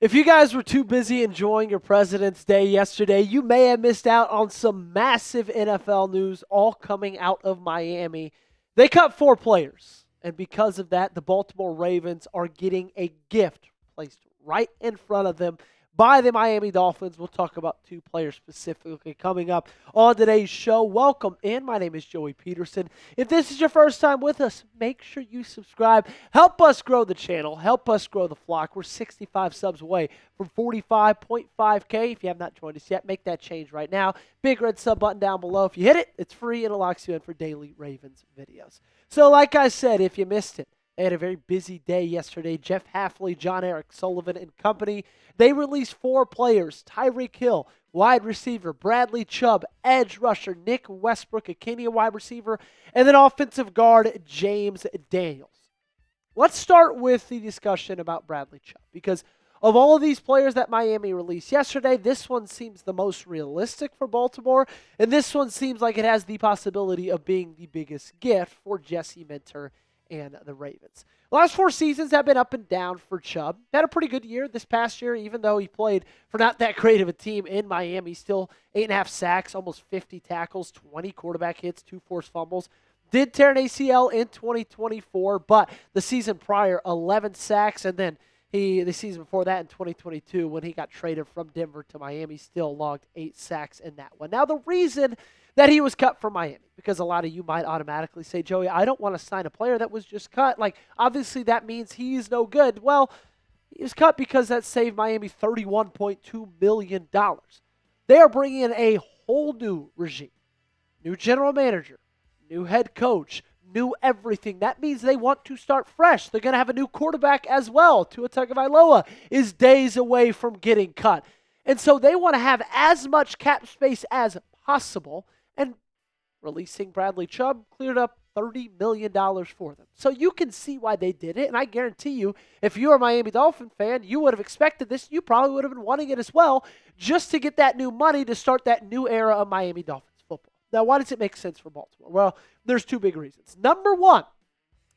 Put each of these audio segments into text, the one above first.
If you guys were too busy enjoying your President's Day yesterday, you may have missed out on some massive NFL news all coming out of Miami. They cut 4 players, and because of that, the Baltimore Ravens are getting a gift placed right in front of them by the Miami Dolphins. We'll talk about 2 players specifically coming up on today's show. Welcome in. My name is Joey Petersen. If this is your first time with us, make sure you subscribe. Help us grow the channel. Help us grow the flock. We're 65 subs away from 45.5K. If you have not joined us yet, make that change right now. Big red sub button down below. If you hit it, it's free and it locks you in for daily Ravens videos. So like I said, if you missed it, they had a very busy day yesterday. Jeff Hafley, John Eric Sullivan, and company. They released 4 players: Tyreek Hill, wide receiver; Bradley Chubb, edge rusher; Nick Westbrook-Ikhine, wide receiver; and then offensive guard James Daniels. Let's start with the discussion about Bradley Chubb, because of all of these players that Miami released yesterday, this one seems the most realistic for Baltimore, and this one seems like it has the possibility of being the biggest gift for Jesse Minter and the Ravens. The last 4 seasons have been up and down for Chubb. Had a pretty good year this past year, even though he played for not that great of a team in Miami. Still 8.5 sacks, almost 50 tackles, 20 quarterback hits, 2 forced fumbles. Did tear an ACL in 2024, but the season prior, 11 sacks, and then the season before that in 2022, when he got traded from Denver to Miami, still logged 8 sacks in that one. Now, the reason that he was cut from Miami, because a lot of you might automatically say, Joey, I don't want to sign a player that was just cut. Like, obviously that means he's no good. Well, he was cut because that saved Miami $31.2 million. They are bringing in a whole new regime, new general manager, new head coach, new everything. That means they want to start fresh. They're going to have a new quarterback as well. Tua Tagovailoa is days away from getting cut. And so they want to have as much cap space as possible. And releasing Bradley Chubb cleared up $30 million for them. So you can see why they did it. And I guarantee you, if you're a Miami Dolphin fan, you would have expected this. You probably would have been wanting it as well, just to get that new money to start that new era of Miami Dolphins football. Now, why does it make sense for Baltimore? Well, there's 2 big reasons. Number one,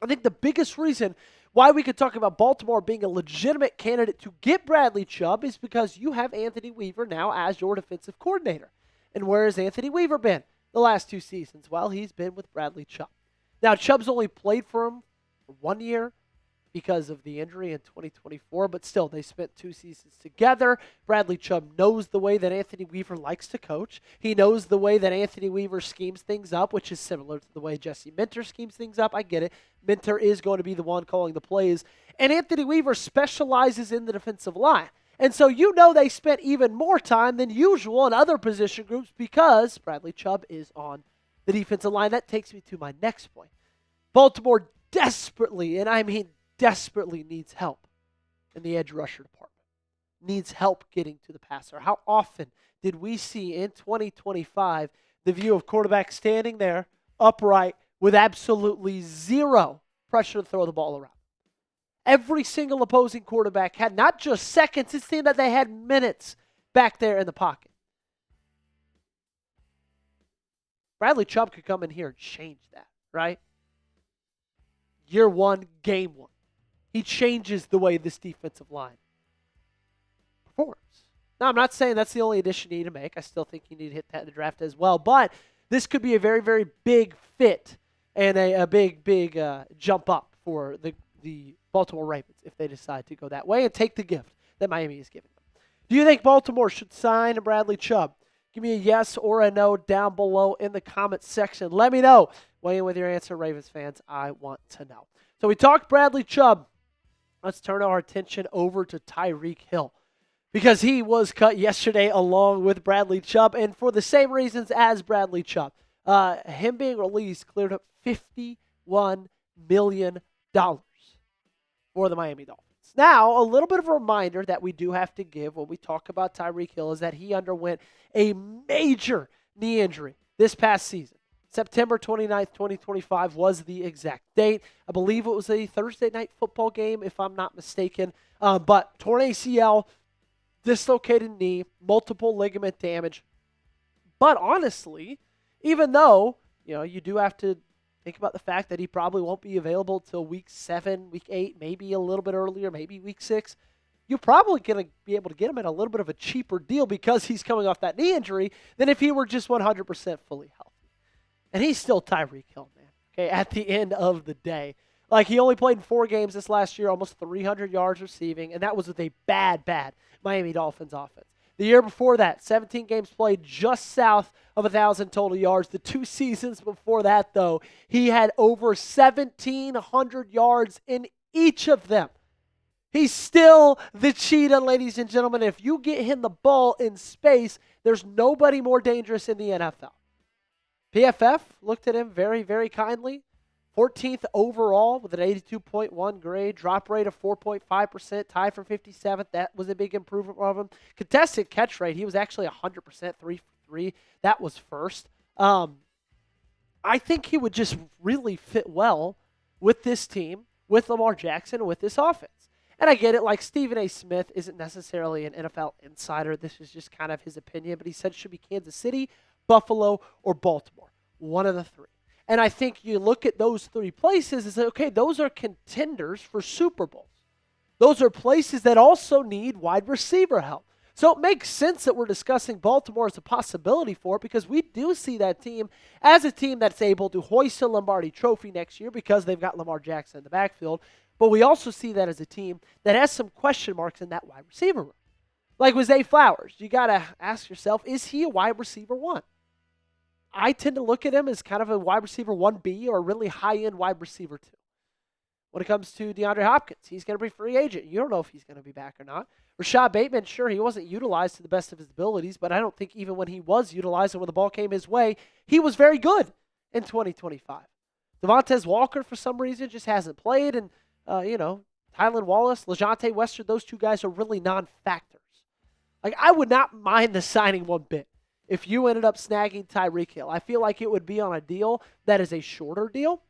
I think the biggest reason why we could talk about Baltimore being a legitimate candidate to get Bradley Chubb is because you have Anthony Weaver now as your defensive coordinator. And where has Anthony Weaver been the last 2 seasons? Well, he's been with Bradley Chubb. Now, Chubb's only played for him for 1 year because of the injury in 2024, but still, they spent 2 seasons together. Bradley Chubb knows the way that Anthony Weaver likes to coach. He knows the way that Anthony Weaver schemes things up, which is similar to the way Jesse Minter schemes things up. I get it. Minter is going to be the one calling the plays, and Anthony Weaver specializes in the defensive line. And so you know they spent even more time than usual in other position groups because Bradley Chubb is on the defensive line. That takes me to my next point. Baltimore desperately, and I mean desperately, needs help in the edge rusher department. Needs help getting to the passer. How often did we see in 2025 the view of quarterback standing there upright with absolutely zero pressure to throw the ball around? Every single opposing quarterback had not just seconds, it seemed that they had minutes back there in the pocket. Bradley Chubb could come in here and change that, right? Year 1, game 1. He changes the way this defensive line performs. Now, I'm not saying that's the only addition you need to make. I still think you need to hit that in the draft as well. But this could be a very, very big fit and a big jump up for the Baltimore Ravens if they decide to go that way and take the gift that Miami is giving them. Do you think Baltimore should sign Bradley Chubb? Give me a yes or a no down below in the comments section. Let me know. Weigh in with your answer, Ravens fans. I want to know. So we talked Bradley Chubb. Let's turn our attention over to Tyreek Hill, because he was cut yesterday along with Bradley Chubb, and for the same reasons as Bradley Chubb. Him being released cleared up $51 million for the Miami Dolphins. Now, a little bit of a reminder that we do have to give when we talk about Tyreek Hill is that he underwent a major knee injury this past season. September 29th, 2025 was the exact date. I believe it was a Thursday night football game, if I'm not mistaken. But torn ACL, dislocated knee, multiple ligament damage. But honestly, even though, you do have to think about the fact that he probably won't be available till week 7, week 8, maybe a little bit earlier, maybe week 6. you're probably going to be able to get him at a little bit of a cheaper deal because he's coming off that knee injury than if he were just 100% fully healthy. And he's still Tyreek Hill, man, okay, at the end of the day. Like, he only played in 4 games this last year, almost 300 yards receiving, and that was with a bad Miami Dolphins offense. The year before that, 17 games played, just south of 1,000 total yards. The 2 seasons before that, though, he had over 1,700 yards in each of them. He's still the cheetah, ladies and gentlemen. If you get him the ball in space, there's nobody more dangerous in the NFL. PFF looked at him very, very kindly. 14th overall with an 82.1 grade, drop rate of 4.5%, tied for 57th. That was a big improvement of him. Contested catch rate, he was actually 100%, 3 for 3. That was first. I think he would just really fit well with this team, with Lamar Jackson, with this offense. And I get it, like Stephen A. Smith isn't necessarily an NFL insider. This is just kind of his opinion, but he said it should be Kansas City, Buffalo, or Baltimore. One of the 3. And I think you look at those 3 places and say, okay, those are contenders for Super Bowls. Those are places that also need wide receiver help. So it makes sense that we're discussing Baltimore as a possibility for it, because we do see that team as a team that's able to hoist a Lombardi trophy next year because they've got Lamar Jackson in the backfield. But we also see that as a team that has some question marks in that wide receiver room. Like with Zay Flowers, you got to ask yourself, is he a wide receiver 1? I tend to look at him as kind of a wide receiver 1B or a really high-end wide receiver 2. When it comes to DeAndre Hopkins, he's going to be free agent. You don't know if he's going to be back or not. Rashad Bateman, sure, he wasn't utilized to the best of his abilities, but I don't think even when he was utilized and when the ball came his way, he was very good in 2025. Devontae Walker, for some reason, just hasn't played, and, Tylan Wallace, LaJohntay Western, those 2 guys are really non-factors. Like, I would not mind the signing one bit if you ended up snagging Tyreek Hill. I feel like it would be on a deal that is a shorter deal,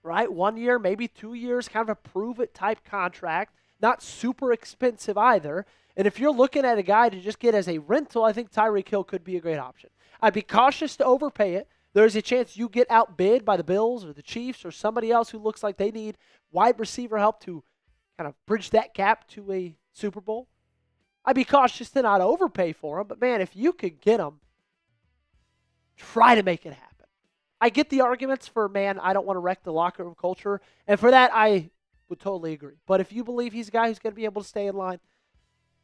right? 1 year, maybe 2 years, kind of a prove-it type contract. Not super expensive either. And if you're looking at a guy to just get as a rental, I think Tyreek Hill could be a great option. I'd be cautious to overpay it. There's a chance you get outbid by the Bills or the Chiefs or somebody else who looks like they need wide receiver help to kind of bridge that gap to a Super Bowl. I'd be cautious to not overpay for him, but man, if you could get him, try to make it happen. I get the arguments for, man, I don't want to wreck the locker room culture, and for that, I would totally agree. But if you believe he's a guy who's going to be able to stay in line,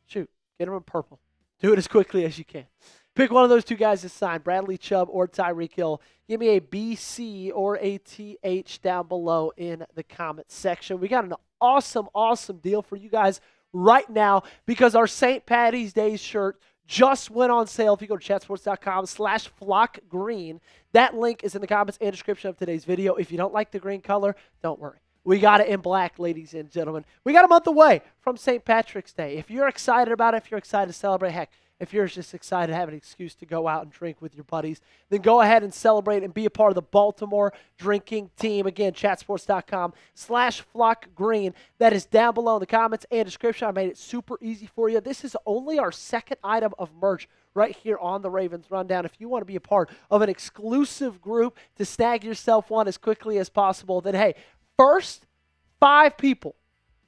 shoot, get him in purple. Do it as quickly as you can. Pick one of those 2 guys to sign, Bradley Chubb or Tyreek Hill. Give me a BC or a TH down below in the comment section. We got an awesome deal for you guys right now because our St. Patty's Day shirt just went on sale. If you go to chatsports.com/flockgreen, that link is in the comments and description of today's video. If you don't like the green color, don't worry. We got it in black, ladies and gentlemen. We got a month away from St. Patrick's Day. If you're excited about it, if you're excited to celebrate, heck, if you're just excited to have an excuse to go out and drink with your buddies, then go ahead and celebrate and be a part of the Baltimore drinking team. Again, chatsports.com/flockgreen. That is down below in the comments and description. I made it super easy for you. This is only our 2nd item of merch right here on the Ravens Rundown. If you want to be a part of an exclusive group to snag yourself one as quickly as possible, then hey, first 5 people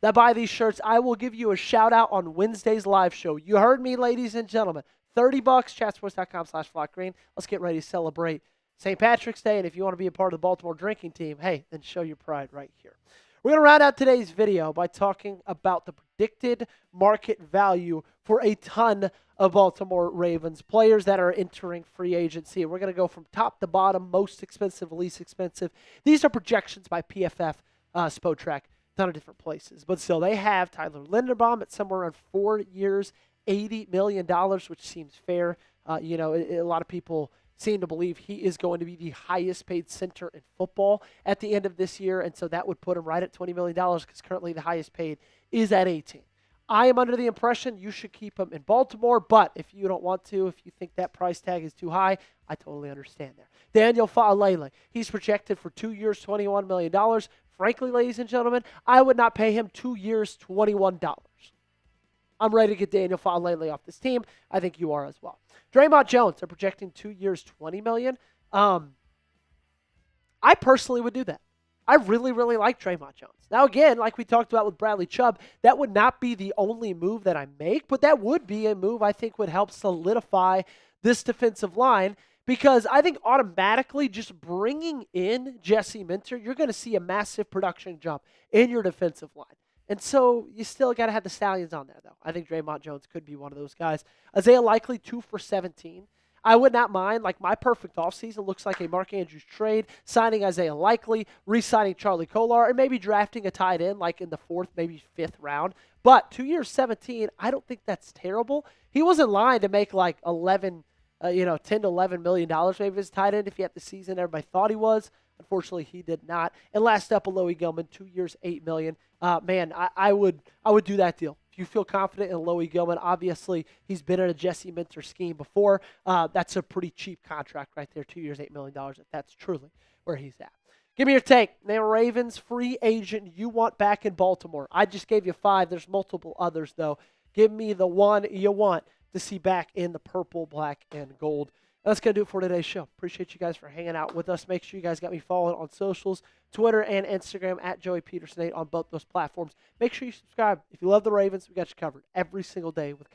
that buy these shirts, I will give you a shout out on Wednesday's live show. You heard me, ladies and gentlemen. $30, chatsports.com/flockgreen. Let's get ready to celebrate St. Patrick's Day. And if you want to be a part of the Baltimore drinking team, hey, then show your pride right here. We're going to round out today's video by talking about the predicted market value for a ton of Baltimore Ravens players that are entering free agency. We're going to go from top to bottom, most expensive, least expensive. These are projections by PFF, Spotrac. Ton of different places. But still, they have Tyler Linderbaum at somewhere around 4 years, $80 million, which seems fair. A lot of people seem to believe he is going to be the highest paid center in football at the end of this year, and so that would put him right at $20 million because currently the highest paid is at 18. I am under the impression you should keep him in Baltimore, but if you don't want to, if you think that price tag is too high, I totally understand there. Daniel Faalele, he's projected for 2 years, $21 million. Frankly, ladies and gentlemen, I would not pay him 2 years, $21. I'm ready to get Daniel Faalele off this team. I think you are as well. Draymond Jones, they're projecting 2 years, $20 million. I personally would do that. I really, really like Draymond Jones. Now, again, like we talked about with Bradley Chubb, that would not be the only move that I make, but that would be a move I think would help solidify this defensive line because I think automatically just bringing in Jesse Minter, you're going to see a massive production jump in your defensive line. And so you still got to have the Stallions on there, though. I think Draymond Jones could be one of those guys. Isaiah Likely, 2 for 17. I would not mind. Like, my perfect offseason looks like a Mark Andrews trade, signing Isaiah Likely, re-signing Charlie Kolar, and maybe drafting a tight end like in the 4th, maybe 5th round. But 2 years, 17, I don't think that's terrible. He was in line to make like 10 to $11 million maybe as tight end if he had the season everybody thought he was. Unfortunately, he did not. And last up, Alohi Gilman, 2 years, $8 million. Man, I would do that deal. If you feel confident in Alohi Gilman, obviously he's been in a Jesse Minter scheme before. That's a pretty cheap contract right there, 2 years, $8 million, if that's truly where he's at. Give me your take. Now, Ravens free agent you want back in Baltimore. I just gave you 5. There's multiple others, though. Give me the one you want to see back in the purple, black, and gold. That's going to do it for today's show. Appreciate you guys for hanging out with us. Make sure you guys got me following on socials, Twitter and Instagram at Joey Petersen 8 on both those platforms. Make sure you subscribe. If you love the Ravens, we got you covered every single day with